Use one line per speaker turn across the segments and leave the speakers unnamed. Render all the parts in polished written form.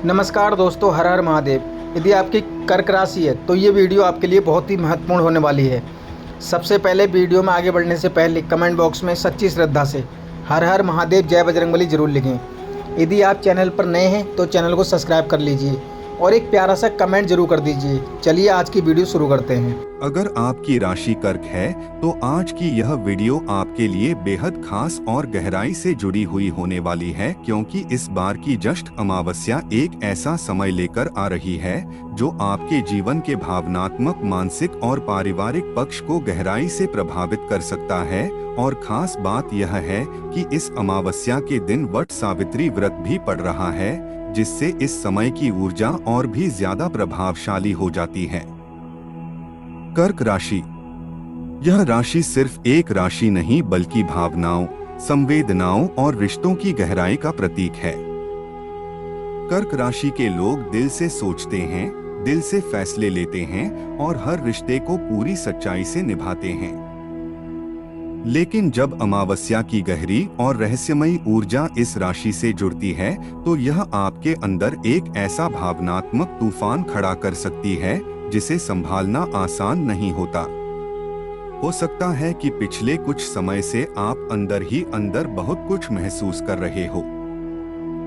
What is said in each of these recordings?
नमस्कार दोस्तों, हर हर महादेव। यदि आपकी कर्क राशि है तो ये वीडियो आपके लिए बहुत ही महत्वपूर्ण होने वाली है। सबसे पहले वीडियो में आगे बढ़ने से पहले कमेंट बॉक्स में सच्ची श्रद्धा से हर हर महादेव जय बजरंगबली जरूर लिखें। यदि आप चैनल पर नए हैं तो चैनल को सब्सक्राइब कर लीजिए और एक प्यारा सा कमेंट जरूर कर दीजिए। चलिए आज की वीडियो शुरू करते हैं।
अगर आपकी राशि कर्क है तो आज की यह वीडियो आपके लिए बेहद खास और गहराई से जुड़ी हुई होने वाली है, क्योंकि इस बार की ज्येष्ठ अमावस्या एक ऐसा समय लेकर आ रही है जो आपके जीवन के भावनात्मक, मानसिक और पारिवारिक पक्ष को गहराई से प्रभावित कर सकता है। और खास बात यह है कि इस अमावस्या के दिन वट सावित्री व्रत भी पड़ रहा है, जिससे इस समय की ऊर्जा और भी ज्यादा प्रभावशाली हो जाती है। कर्क राशि। यह राशि सिर्फ एक राशि नहीं बल्कि भावनाओं, संवेदनाओं और रिश्तों की गहराई का प्रतीक है। कर्क राशि के लोग दिल से सोचते हैं, दिल से फैसले लेते हैं और हर रिश्ते को पूरी सच्चाई से निभाते हैं। लेकिन जब अमावस्या की गहरी और रहस्यमयी ऊर्जा इस राशि से जुड़ती है तो यह आपके अंदर एक ऐसा भावनात्मक तूफान खड़ा कर सकती है जिसे संभालना आसान नहीं होता। हो सकता है कि पिछले कुछ समय से आप अंदर ही अंदर बहुत कुछ महसूस कर रहे हो।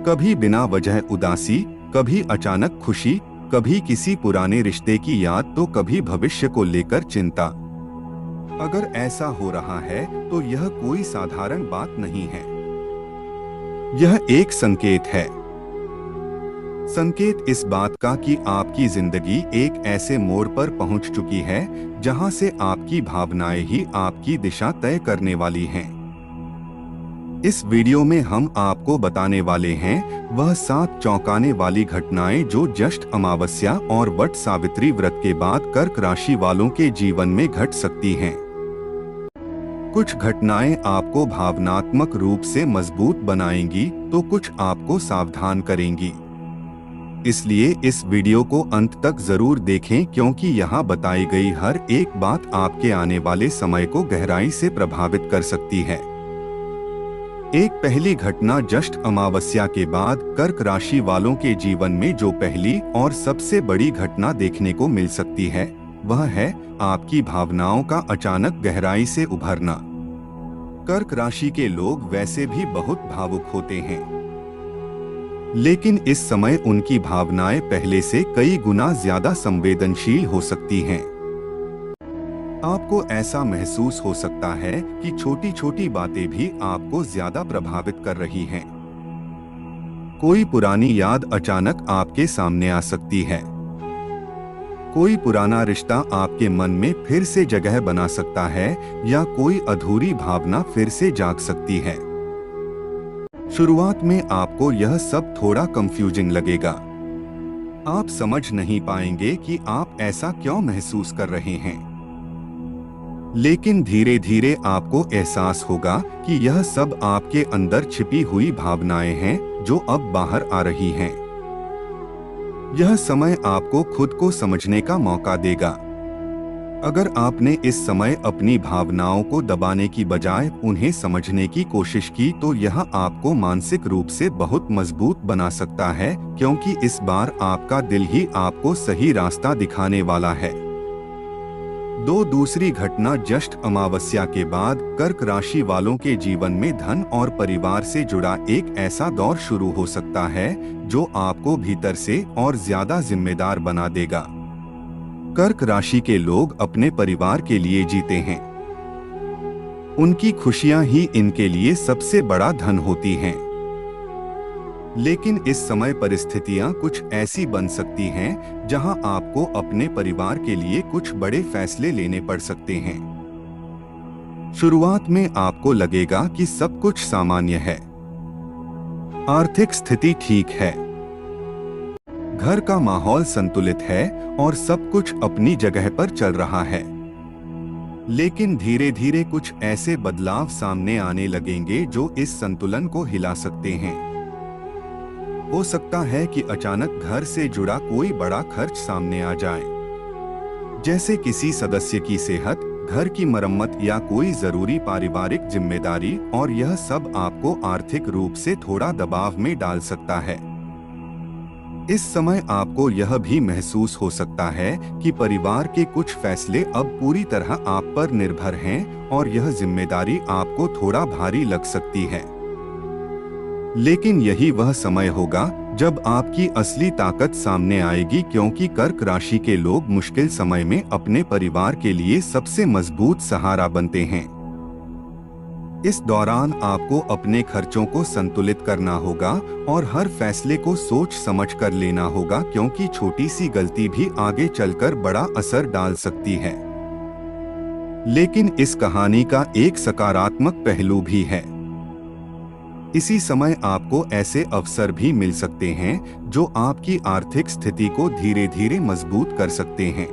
कभी बिना वजह उदासी, कभी अचानक खुशी, कभी किसी पुराने रिश्ते की याद तो कभी भविष्य को लेकर चिंता। अगर ऐसा हो रहा है तो यह कोई साधारण बात नहीं है। यह एक संकेत है। संकेत इस बात का कि आपकी जिंदगी एक ऐसे मोड़ पर पहुंच चुकी है जहां से आपकी भावनाएं ही आपकी दिशा तय करने वाली हैं। इस वीडियो में हम आपको बताने वाले हैं वह 7 चौंकाने वाली घटनाएं जो ज्येष्ठ अमावस्या और वट सावित्री व्रत के बाद कर्क राशि वालों के जीवन में घट सकती हैं। कुछ घटनाएं आपको भावनात्मक रूप से मजबूत बनाएंगी तो कुछ आपको सावधान करेंगी। इसलिए इस वीडियो को अंत तक जरूर देखें, क्योंकि यहाँ बताई गई हर एक बात आपके आने वाले समय को गहराई से प्रभावित कर सकती है। एक पहली घटना ज्येष्ठ अमावस्या के बाद कर्क राशि वालों के जीवन में जो पहली और सबसे बड़ी घटना देखने को मिल सकती है वह है आपकी भावनाओं का अचानक गहराई से उभरना। कर्क राशि के लोग वैसे भी बहुत भावुक होते हैं, लेकिन इस समय उनकी भावनाएं पहले से कई गुना ज्यादा संवेदनशील हो सकती हैं। आपको ऐसा महसूस हो सकता है कि छोटी छोटी बातें भी आपको ज्यादा प्रभावित कर रही हैं। कोई पुरानी याद अचानक आपके सामने आ सकती है। कोई पुराना रिश्ता आपके मन में फिर से जगह बना सकता है या कोई अधूरी भावना फिर से जाग सकती है। शुरुआत में आपको यह सब थोड़ा कंफ्यूजिंग लगेगा। आप समझ नहीं पाएंगे कि आप ऐसा क्यों महसूस कर रहे हैं, लेकिन धीरे धीरे आपको एहसास होगा कि यह सब आपके अंदर छिपी हुई भावनाएं हैं जो अब बाहर आ रही हैं। यह समय आपको खुद को समझने का मौका देगा। अगर आपने इस समय अपनी भावनाओं को दबाने की बजाय उन्हें समझने की कोशिश की तो यह आपको मानसिक रूप से बहुत मजबूत बना सकता है, क्योंकि इस बार आपका दिल ही आपको सही रास्ता दिखाने वाला है। दूसरी घटना ज्येष्ठ अमावस्या के बाद कर्क राशि वालों के जीवन में धन और परिवार से जुड़ा एक ऐसा दौर शुरू हो सकता है जो आपको भीतर से और ज्यादा जिम्मेदार बना देगा। कर्क राशि के लोग अपने परिवार के लिए जीते हैं। उनकी खुशियां ही इनके लिए सबसे बड़ा धन होती हैं। लेकिन इस समय परिस्थितियां कुछ ऐसी बन सकती हैं जहां आपको अपने परिवार के लिए कुछ बड़े फैसले लेने पड़ सकते हैं। शुरुआत में आपको लगेगा कि सब कुछ सामान्य है, आर्थिक स्थिति ठीक है, घर का माहौल संतुलित है और सब कुछ अपनी जगह पर चल रहा है। लेकिन धीरे धीरे कुछ ऐसे बदलाव सामने आने लगेंगे जो इस संतुलन को हिला सकते हैं। हो सकता है कि अचानक घर से जुड़ा कोई बड़ा खर्च सामने आ जाए, जैसे किसी सदस्य की सेहत, घर की मरम्मत या कोई जरूरी पारिवारिक जिम्मेदारी, और यह सब आपको आर्थिक रूप से थोड़ा दबाव में डाल सकता है। इस समय आपको यह भी महसूस हो सकता है कि परिवार के कुछ फैसले अब पूरी तरह आप पर निर्भर हैं और यह जिम्मेदारी आपको थोड़ा भारी लग सकती है। लेकिन यही वह समय होगा जब आपकी असली ताकत सामने आएगी, क्योंकि कर्क राशि के लोग मुश्किल समय में अपने परिवार के लिए सबसे मजबूत सहारा बनते हैं। इस दौरान आपको अपने खर्चों को संतुलित करना होगा और हर फैसले को सोच समझ कर लेना होगा, क्योंकि छोटी सी गलती भी आगे चलकर बड़ा असर डाल सकती है। लेकिन इस कहानी का एक सकारात्मक पहलू भी है। इसी समय आपको ऐसे अवसर भी मिल सकते हैं जो आपकी आर्थिक स्थिति को धीरे धीरे मजबूत कर सकते हैं,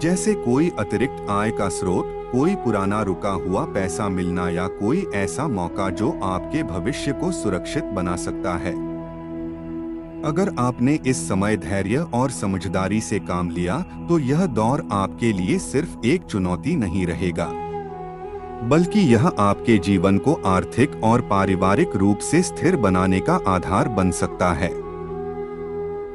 जैसे कोई अतिरिक्त आय का स्रोत, कोई पुराना रुका हुआ पैसा मिलना या कोई ऐसा मौका जो आपके भविष्य को सुरक्षित बना सकता है। अगर आपने इस समय धैर्य और समझदारी से काम लिया तो यह दौर आपके लिए सिर्फ एक चुनौती नहीं रहेगा, बल्कि यह आपके जीवन को आर्थिक और पारिवारिक रूप से स्थिर बनाने का आधार बन सकता है।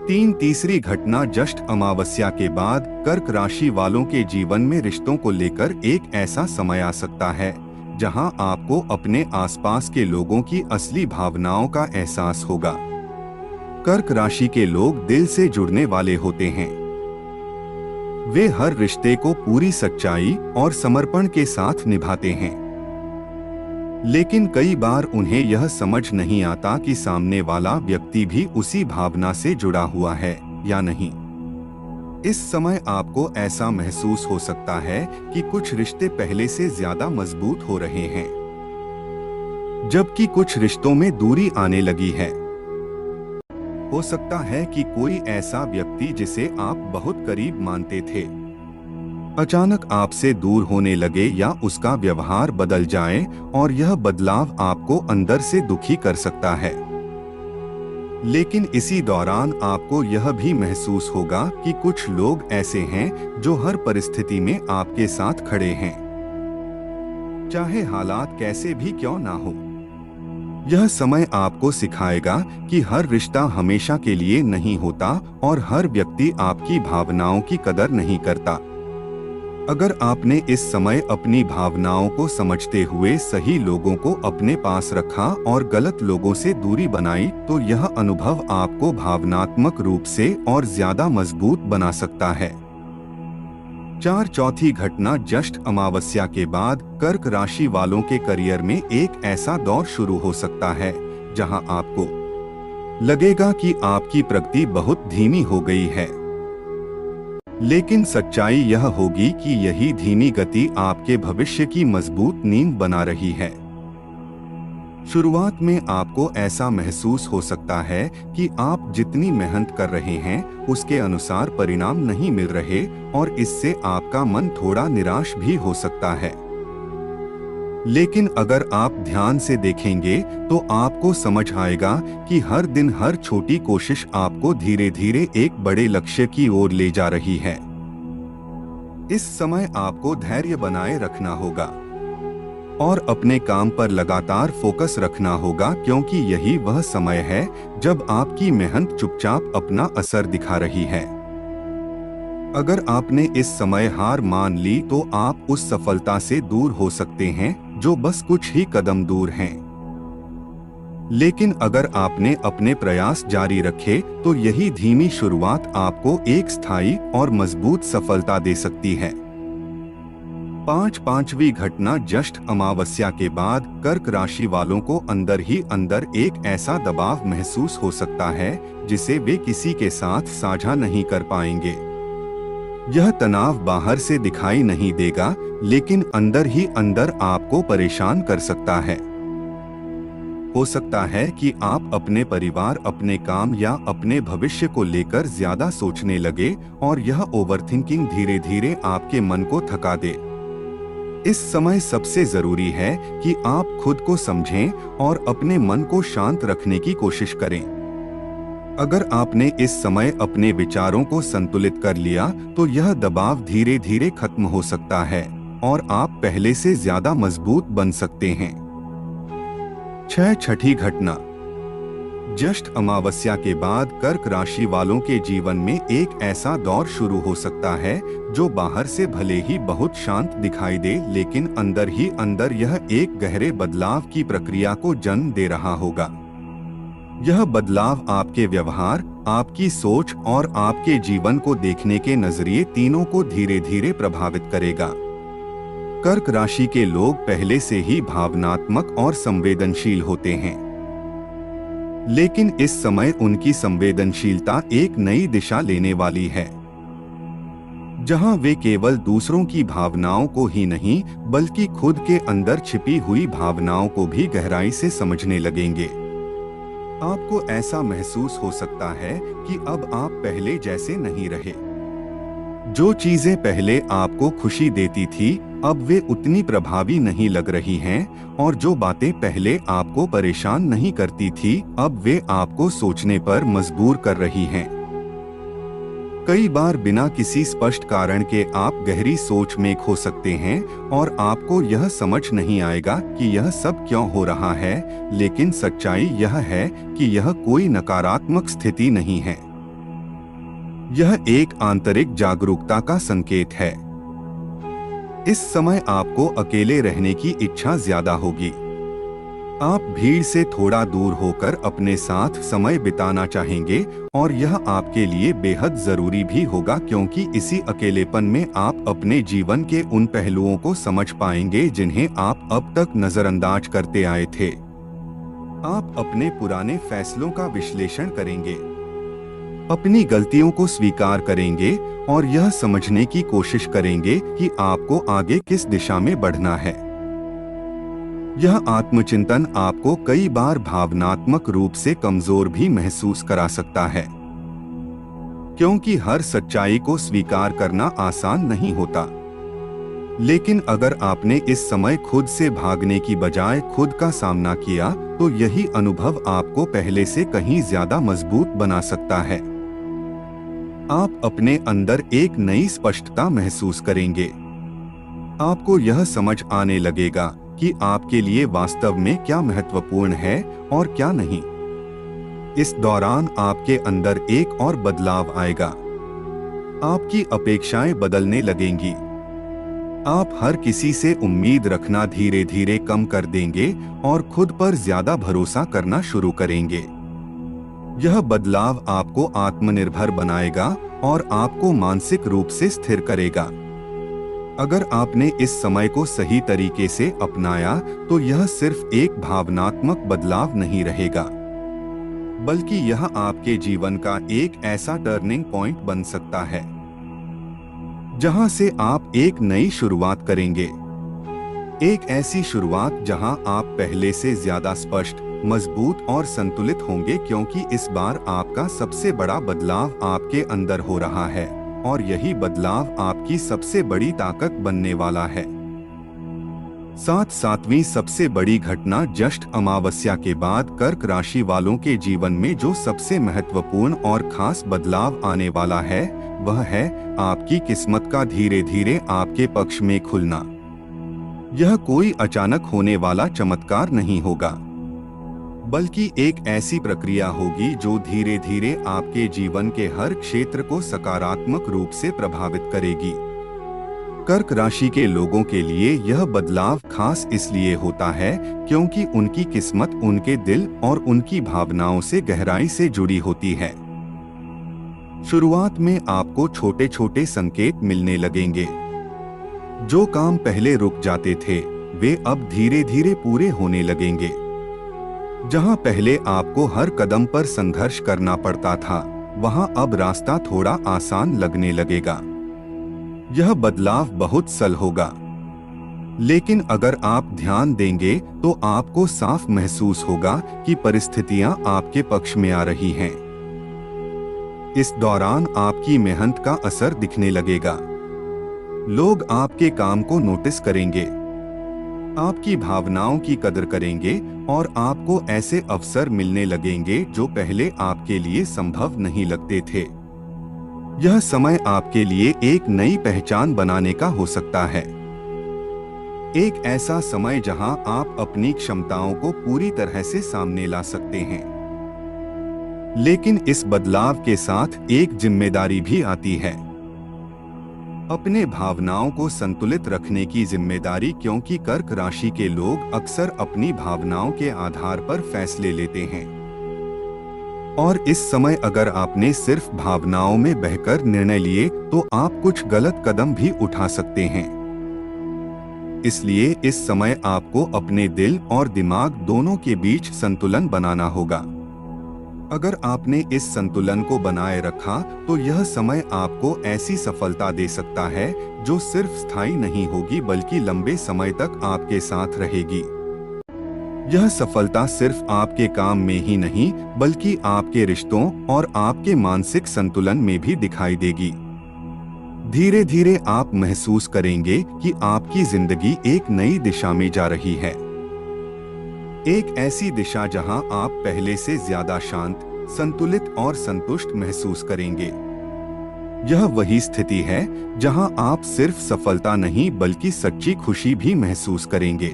तीसरी घटना ज्येष्ठ अमावस्या के बाद कर्क राशि वालों के जीवन में रिश्तों को लेकर एक ऐसा समय आ सकता है जहां आपको अपने आसपास के लोगों की असली भावनाओं का एहसास होगा। कर्क राशि के लोग दिल से जुड़ने वाले होते हैं। वे हर रिश्ते को पूरी सच्चाई और समर्पण के साथ निभाते हैं, लेकिन कई बार उन्हें यह समझ नहीं आता कि सामने वाला व्यक्ति भी उसी भावना से जुड़ा हुआ है या नहीं। इस समय आपको ऐसा महसूस हो सकता है कि कुछ रिश्ते पहले से ज्यादा मजबूत हो रहे हैं, जबकि कुछ रिश्तों में दूरी आने लगी है। हो सकता है कि कोई ऐसा व्यक्ति जिसे आप बहुत करीब मानते थे अचानक आपसे दूर होने लगे या उसका व्यवहार बदल जाए, और यह बदलाव आपको अंदर से दुखी कर सकता है। लेकिन इसी दौरान आपको यह भी महसूस होगा कि कुछ लोग ऐसे हैं जो हर परिस्थिति में आपके साथ खड़े हैं, चाहे हालात कैसे भी क्यों ना हो। यह समय आपको सिखाएगा कि हर रिश्ता हमेशा के लिए नहीं होता और हर व्यक्ति आपकी भावनाओं की कदर नहीं करता। अगर आपने इस समय अपनी भावनाओं को समझते हुए सही लोगों को अपने पास रखा और गलत लोगों से दूरी बनाई, तो यह अनुभव आपको भावनात्मक रूप से और ज्यादा मजबूत बना सकता है। चौथी घटना ज्येष्ठ अमावस्या के बाद कर्क राशि वालों के करियर में एक ऐसा दौर शुरू हो सकता है जहां आपको लगेगा कि आपकी प्रगति बहुत धीमी हो गई है। लेकिन सच्चाई यह होगी कि यही धीमी गति आपके भविष्य की मजबूत नींव बना रही है। शुरुआत में आपको ऐसा महसूस हो सकता है कि आप जितनी मेहनत कर रहे हैं उसके अनुसार परिणाम नहीं मिल रहे, और इससे आपका मन थोड़ा निराश भी हो सकता है। लेकिन अगर आप ध्यान से देखेंगे तो आपको समझ आएगा कि हर दिन हर छोटी कोशिश आपको धीरे धीरे एक बड़े लक्ष्य की ओर ले जा रही है। इस समय आपको धैर्य बनाए रखना होगा और अपने काम पर लगातार फोकस रखना होगा, क्योंकि यही वह समय है जब आपकी मेहनत चुपचाप अपना असर दिखा रही है। अगर आपने इस समय हार मान ली तो आप उस सफलता से दूर हो सकते हैं जो बस कुछ ही कदम दूर हैं। लेकिन अगर आपने अपने प्रयास जारी रखे तो यही धीमी शुरुआत आपको एक स्थायी और मजबूत सफलता दे सकती है। पांचवी घटना ज्येष्ठ अमावस्या के बाद कर्क राशि वालों को अंदर ही अंदर एक ऐसा दबाव महसूस हो सकता है जिसे वे किसी के साथ साझा नहीं कर पाएंगे। यह तनाव बाहर से दिखाई नहीं देगा, लेकिन अंदर ही अंदर आपको परेशान कर सकता है। हो सकता है कि आप अपने परिवार, अपने काम या अपने भविष्य को लेकर ज्यादा सोचने लगे और यह ओवरथिंकिंग धीरे धीरे आपके मन को थका दे। इस समय सबसे जरूरी है कि आप खुद को समझें और अपने मन को शांत रखने की कोशिश करें। अगर आपने इस समय अपने विचारों को संतुलित कर लिया तो यह दबाव धीरे धीरे खत्म हो सकता है और आप पहले से ज्यादा मजबूत बन सकते हैं। छठी घटना ज्येष्ठ अमावस्या के बाद कर्क राशि वालों के जीवन में एक ऐसा दौर शुरू हो सकता है जो बाहर से भले ही बहुत शांत दिखाई दे, लेकिन अंदर ही अंदर यह एक गहरे बदलाव की प्रक्रिया को जन्म दे रहा होगा। यह बदलाव आपके व्यवहार, आपकी सोच और आपके जीवन को देखने के नजरिए तीनों को धीरे धीरे प्रभावित करेगा। कर्क राशि के लोग पहले से ही भावनात्मक और संवेदनशील होते हैं, लेकिन इस समय उनकी संवेदनशीलता एक नई दिशा लेने वाली है, जहां वे केवल दूसरों की भावनाओं को ही नहीं बल्कि खुद के अंदर छिपी हुई भावनाओं को भी गहराई से समझने लगेंगे। आपको ऐसा महसूस हो सकता है कि अब आप पहले जैसे नहीं रहे। जो चीजें पहले आपको खुशी देती थी अब वे उतनी प्रभावी नहीं लग रही हैं, और जो बातें पहले आपको परेशान नहीं करती थी अब वे आपको सोचने पर मजबूर कर रही हैं। कई बार बिना किसी स्पष्ट कारण के आप गहरी सोच में खो सकते हैं और आपको यह समझ नहीं आएगा कि यह सब क्यों हो रहा है, लेकिन सच्चाई यह है कि यह कोई नकारात्मक स्थिति नहीं है। यह एक आंतरिक जागरूकता का संकेत है। इस समय आपको अकेले रहने की इच्छा ज्यादा होगी। आप भीड़ से थोड़ा दूर होकर अपने साथ समय बिताना चाहेंगे और यह आपके लिए बेहद जरूरी भी होगा, क्योंकि इसी अकेलेपन में आप अपने जीवन के उन पहलुओं को समझ पाएंगे जिन्हें आप अब तक नजरअंदाज करते आए थे। आप अपने पुराने फैसलों का विश्लेषण करेंगे, अपनी गलतियों को स्वीकार करेंगे और यह समझने की कोशिश करेंगे कि आपको आगे किस दिशा में बढ़ना है। यह आत्मचिंतन आपको कई बार भावनात्मक रूप से कमजोर भी महसूस करा सकता है, क्योंकि हर सच्चाई को स्वीकार करना आसान नहीं होता। लेकिन अगर आपने इस समय खुद से भागने की बजाय खुद का सामना किया तो यही अनुभव आपको पहले से कहीं ज्यादा मजबूत बना सकता है। आप अपने अंदर एक नई स्पष्टता महसूस करेंगे। आपको यह समझ आने लगेगा कि आपके लिए वास्तव में क्या महत्वपूर्ण है और क्या नहीं। इस दौरान आपके अंदर एक और बदलाव आएगा। आपकी अपेक्षाएं बदलने लगेंगी। आप हर किसी से उम्मीद रखना धीरे धीरे कम कर देंगे और खुद पर ज्यादा भरोसा करना शुरू करेंगे। यह बदलाव आपको आत्मनिर्भर बनाएगा और आपको मानसिक रूप से स्थिर करेगा। अगर आपने इस समय को सही तरीके से अपनाया तो यह सिर्फ एक भावनात्मक बदलाव नहीं रहेगा, बल्कि यह आपके जीवन का एक ऐसा टर्निंग पॉइंट बन सकता है जहां से आप एक नई शुरुआत करेंगे। एक ऐसी शुरुआत जहां आप पहले से ज्यादा स्पष्ट, मजबूत और संतुलित होंगे, क्योंकि इस बार आपका सबसे बड़ा बदलाव आपके अंदर हो रहा है और यही बदलाव आपकी सबसे बड़ी ताकत बनने वाला है। सातवीं सबसे बड़ी घटना ज्येष्ठ अमावस्या के बाद कर्क राशि वालों के जीवन में जो सबसे महत्वपूर्ण और खास बदलाव आने वाला है वह है आपकी किस्मत का धीरे धीरे आपके पक्ष में खुलना। यह कोई अचानक होने वाला चमत्कार नहीं होगा, बल्कि एक ऐसी प्रक्रिया होगी जो धीरे धीरे आपके जीवन के हर क्षेत्र को सकारात्मक रूप से प्रभावित करेगी। कर्क राशि के लोगों के लिए यह बदलाव खास इसलिए होता है क्योंकि उनकी किस्मत उनके दिल और उनकी भावनाओं से गहराई से जुड़ी होती है। शुरुआत में आपको छोटे छोटे संकेत मिलने लगेंगे। जो काम पहले रुक जाते थे वे अब धीरे धीरे पूरे होने लगेंगे। जहां पहले आपको हर कदम पर संघर्ष करना पड़ता था वहां अब रास्ता थोड़ा आसान लगने लगेगा। यह बदलाव बहुत सरल होगा, लेकिन अगर आप ध्यान देंगे तो आपको साफ महसूस होगा कि परिस्थितियां आपके पक्ष में आ रही हैं। इस दौरान आपकी मेहनत का असर दिखने लगेगा। लोग आपके काम को नोटिस करेंगे, आपकी भावनाओं की कदर करेंगे और आपको ऐसे अवसर मिलने लगेंगे जो पहले आपके लिए संभव नहीं लगते थे। यह समय आपके लिए एक नई पहचान बनाने का हो सकता है। एक ऐसा समय जहां आप अपनी क्षमताओं को पूरी तरह से सामने ला सकते हैं। लेकिन इस बदलाव के साथ एक जिम्मेदारी भी आती है, अपने भावनाओं को संतुलित रखने की जिम्मेदारी, क्योंकि कर्क राशि के लोग अक्सर अपनी भावनाओं के आधार पर फैसले लेते हैं और इस समय अगर आपने सिर्फ भावनाओं में बहकर निर्णय लिए तो आप कुछ गलत कदम भी उठा सकते हैं। इसलिए इस समय आपको अपने दिल और दिमाग दोनों के बीच संतुलन बनाना होगा। अगर आपने इस संतुलन को बनाए रखा तो यह समय आपको ऐसी सफलता दे सकता है जो सिर्फ स्थायी नहीं होगी बल्कि लंबे समय तक आपके साथ रहेगी। यह सफलता सिर्फ आपके काम में ही नहीं बल्कि आपके रिश्तों और आपके मानसिक संतुलन में भी दिखाई देगी। धीरे धीरे आप महसूस करेंगे कि आपकी जिंदगी एक नई दिशा में जा रही है, एक ऐसी दिशा जहां आप पहले से ज्यादा शांत, संतुलित और संतुष्ट महसूस करेंगे। यह वही स्थिति है जहां आप सिर्फ सफलता नहीं बल्कि सच्ची खुशी भी महसूस करेंगे,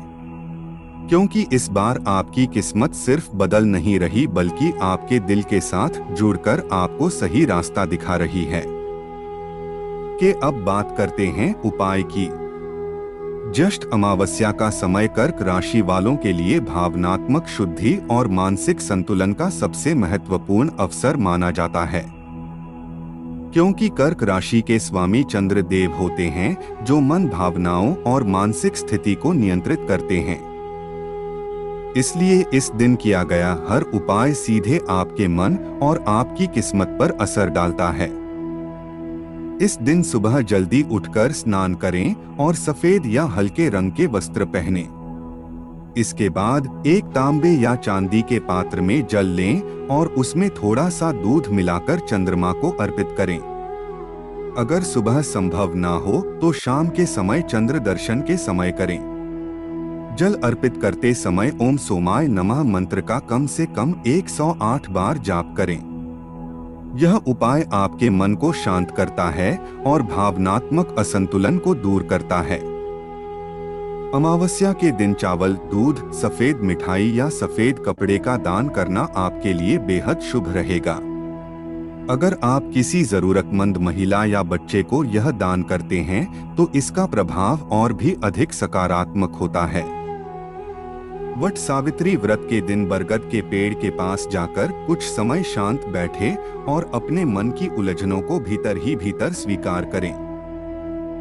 क्योंकि इस बार आपकी किस्मत सिर्फ बदल नहीं रही बल्कि आपके दिल के साथ जुड़कर आपको सही रास्ता दिखा रही है। कि अब बात करते हैं उपाय की। ज्येष्ठ अमावस्या का समय कर्क राशि वालों के लिए भावनात्मक शुद्धि और मानसिक संतुलन का सबसे महत्वपूर्ण अवसर माना जाता है, क्योंकि कर्क राशि के स्वामी चंद्र देव होते हैं जो मन, भावनाओं और मानसिक स्थिति को नियंत्रित करते हैं। इसलिए इस दिन किया गया हर उपाय सीधे आपके मन और आपकी किस्मत पर असर डालता है। इस दिन सुबह जल्दी उठकर स्नान करें और सफेद या हल्के रंग के वस्त्र पहनें। इसके बाद एक तांबे या चांदी के पात्र में जल लें और उसमें थोड़ा सा दूध मिलाकर चंद्रमा को अर्पित करें। अगर सुबह संभव ना हो तो शाम के समय चंद्र दर्शन के समय करें। जल अर्पित करते समय ओम सोमाय नमः मंत्र का कम से कम 108 बार जाप करें। यह उपाय आपके मन को शांत करता है और भावनात्मक असंतुलन को दूर करता है। अमावस्या के दिन चावल, दूध, सफेद मिठाई या सफेद कपड़े का दान करना आपके लिए बेहद शुभ रहेगा। अगर आप किसी जरूरतमंद महिला या बच्चे को यह दान करते हैं तो इसका प्रभाव और भी अधिक सकारात्मक होता है। वट सावित्री व्रत के दिन बरगद के पेड़ के पास जाकर कुछ समय शांत बैठे और अपने मन की उलझनों को भीतर ही भीतर स्वीकार करें।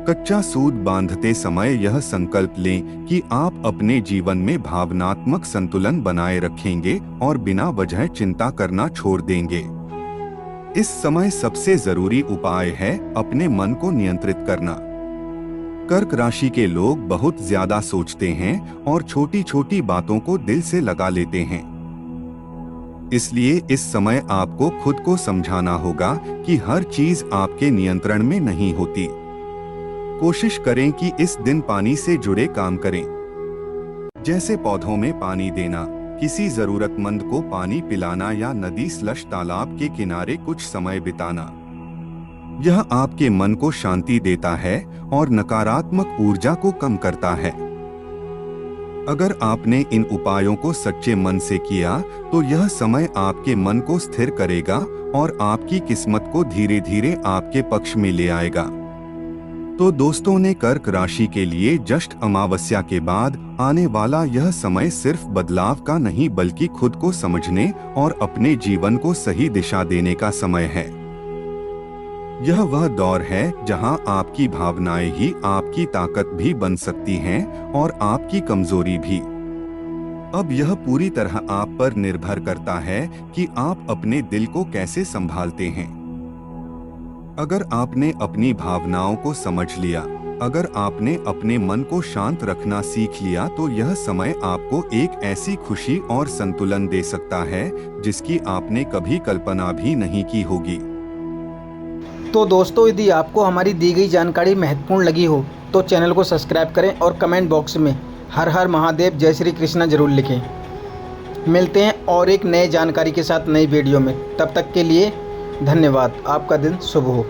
कच्चा सूद बांधते समय यह संकल्प लें कि आप अपने जीवन में भावनात्मक संतुलन बनाए रखेंगे और बिना वजह चिंता करना छोड़ देंगे। इस समय सबसे जरूरी उपाय है अपने मन को नियंत्रित करना। कर्क राशि के लोग बहुत ज्यादा सोचते हैं और छोटी छोटी बातों को दिल से लगा लेते हैं। इसलिए इस समय आपको खुद को समझाना होगा कि हर चीज आपके नियंत्रण में नहीं होती। कोशिश करें कि इस दिन पानी से जुड़े काम करें, जैसे पौधों में पानी देना, किसी जरूरतमंद को पानी पिलाना या नदी स्लश तालाब के किनारे कुछ समय बिताना। यह आपके मन को शांति देता है और नकारात्मक ऊर्जा को कम करता है। अगर आपने इन उपायों को सच्चे मन से किया तो यह समय आपके मन को स्थिर करेगा और आपकी किस्मत को धीरे धीरे आपके पक्ष में ले आएगा। तो दोस्तों ने कर्क राशि के लिए ज्येष्ठ अमावस्या के बाद आने वाला यह समय सिर्फ बदलाव का नहीं बल्कि खुद को समझने और अपने जीवन को सही दिशा देने का समय है। यह वह दौर है जहां आपकी भावनाएं ही आपकी ताकत भी बन सकती हैं और आपकी कमजोरी भी। अब यह पूरी तरह आप पर निर्भर करता है कि आप अपने दिल को कैसे संभालते हैं। अगर आपने अपनी भावनाओं को समझ लिया, अगर आपने अपने मन को शांत रखना सीख लिया तो यह समय आपको एक ऐसी खुशी और संतुलन दे सकता है जिसकी आपने कभी कल्पना भी नहीं की होगी।
तो दोस्तों, यदि आपको हमारी दी गई जानकारी महत्वपूर्ण लगी हो तो चैनल को सब्सक्राइब करें और कमेंट बॉक्स में हर हर महादेव, जय श्री कृष्णा जरूर लिखें। मिलते हैं और एक नए जानकारी के साथ नई वीडियो में। तब तक के लिए धन्यवाद। आपका दिन शुभ हो।